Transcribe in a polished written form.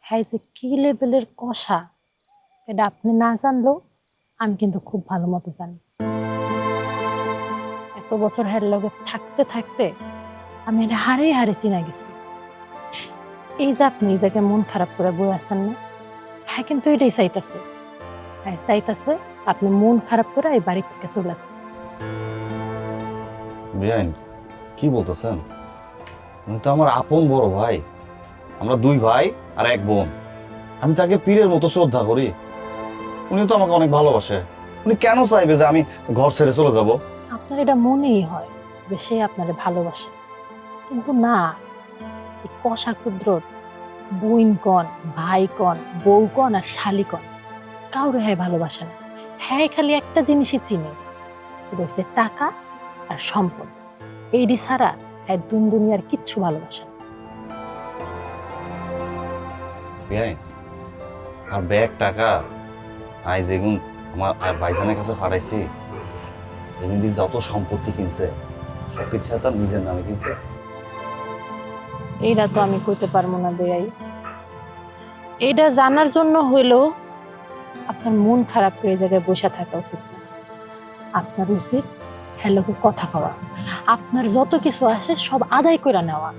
হ্যাঁ যে কি লেভেলের কষা এটা আপনি না জানলেও আমি কিন্তু খুব ভালো মতো জানি। এত বছর হ্যার লগে থাকতে থাকতে আমি এটা হারে হারে চিনা গেছি। এই যে আপনি এই জায়গায় মন খারাপ করে বই আছেন না, হ্যাঁ কিন্তু এটাই চাইতেছে। হ্যাঁ চাইতেছে আপনি মন খারাপ করে এই বাড়ি থেকে চলে যান। বেআইন কি বলতেছেন? উনি তো আমার আপন বড় ভাই। আমরা দুই ভাই আর এক বোন। আমি তাকে পীরের মতো শ্রদ্ধা করি। উনি তো আমাকে অনেক ভালোবাসে। উনি কেন চাইবে যে আমি ঘর ছেড়ে চলে যাব? আপনার এটা মনেই হয় যে সে আপনারে ভালোবাসে, কিন্তু না, এই কষা ক্ষুদ্র বোন কন, ভাই কন, বউ কন আর শালি কন, কাউরে হ্যাঁ ভালোবাসে না। হ্যাঁ খালি একটা জিনিসই চিনে, এটা হচ্ছে টাকা আর সম্পদ। এইডি ছাড়া হ্যাঁ দুনিয়ার কিচ্ছু ভালোবাসে না। বেআইন আর ব্যাগ টাকা আই যেগুন আমার আর ভাইজানের কাছে ফাটাইছি, এগুন দিয়ে যত সম্পত্তি কিনছে সবকিছু তার নিজের নামে কিনছে। এইটা তো আমি কইতে পারবো না বেয়াই। এটা জানার জন্য হইলো আপনার মন খারাপ করে এই জায়গায় বসে থাকা উচিত না। আপনার উচিত হ্যালোকে কথা কওয়া, আপনার যত কিছু আছে সব আদায় করে নেওয়া।